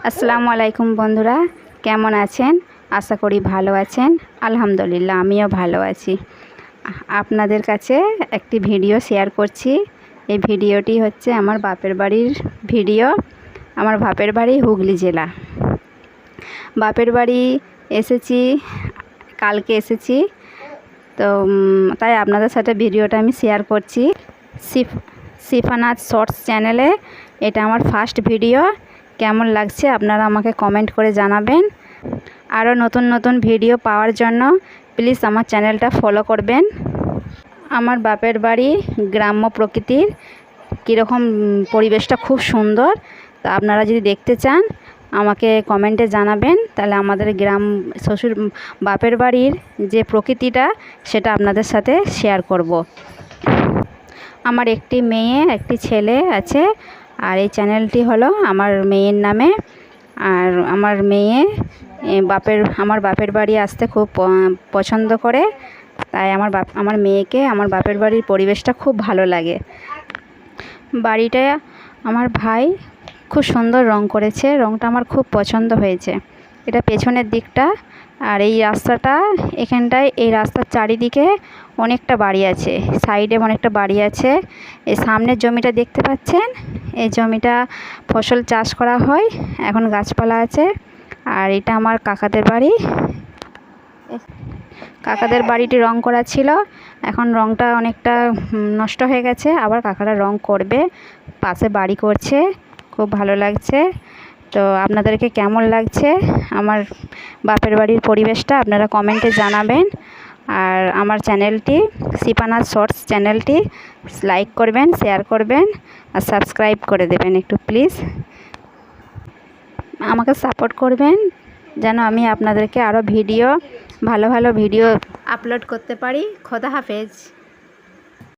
আসসালামু আলাইকুম বন্ধুরা, কেমন আছেন? আশা করি ভালো আছেন। আলহামদুলিল্লাহ আমিও ভালো আছি। আপনাদের কাছে একটি ভিডিও শেয়ার করছি। এই ভিডিওটি হচ্ছে আমার বাপের বাড়ির ভিডিও। আমার বাপের বাড়ি হুগলি জেলা। বাপের বাড়ি এসেছি, কালকে এসেছি। তো তাই আপনাদের সাথে ভিডিওটা আমি শেয়ার করছি সিফানাজ শর্টস চ্যানেলে। এটা আমার ফার্স্ট ভিডিও। কেমন লাগছে আপনারা আমাকে কমেন্ট করে জানাবেন। আরও নতুন নতুন ভিডিও পাওয়ার জন্য প্লিজ আমার চ্যানেলটা ফলো করবেন। আমার বাপের বাড়ি গ্রাম্য প্রকৃতির, কীরকম পরিবেশটা খুব সুন্দর। তা আপনারা যদি দেখতে চান আমাকে কমেন্টে জানাবেন, তাহলে আমাদের গ্রাম শ্বশুর বাপের বাড়ির যে প্রকৃতিটা সেটা আপনাদের সাথে শেয়ার করব। আমার একটি মেয়ে একটি ছেলে আছে, আর এই চ্যানেলটি হলো আমার মেয়ের নামে। আর আমার মেয়ে আমার বাপের বাড়ি আসতে খুব পছন্দ করে, তাই আমার মেয়েকে আমার বাপের বাড়ির পরিবেশটা খুব ভালো লাগে। বাড়িটা আমার ভাই খুব সুন্দর রং করেছে, রংটা আমার খুব পছন্দ হয়েছে। এটা পেছনের দিকটা, আর এই রাস্তাটা এখানটায়, এই রাস্তার চারিদিকে অনেকটা বাড়ি আছে, সাইডে অনেকটা বাড়ি আছে। এই সামনের জমিটা দেখতে পাচ্ছেন, এই জমিটা ফসল চাষ করা হয়, এখন গাছপালা আছে। আর এটা আমার কাকাদের বাড়ি। কাকাদের বাড়িটি রং করা ছিল, এখন রংটা অনেকটা নষ্ট হয়ে গেছে, আবার কাকারা রং করবে, পাশে বাড়ি করছে। খুব ভালো লাগছে। তো আপনাদেরকে কেমন লাগছে আমার বাপের বাড়ির পরিবেশটা আপনারা কমেন্টে জানাবেন। আর আমার চ্যানেলটি সিফানাজ শর্টস চ্যানেলটি লাইক করবেন, শেয়ার করবেন, আর সাবস্ক্রাইব করে দেবেন একটু প্লিজ। আমাকে সাপোর্ট করবেন যেন আমি আপনাদেরকে আরও ভালো ভালো ভিডিও আপলোড করতে পারি। খোদা হাফেজ।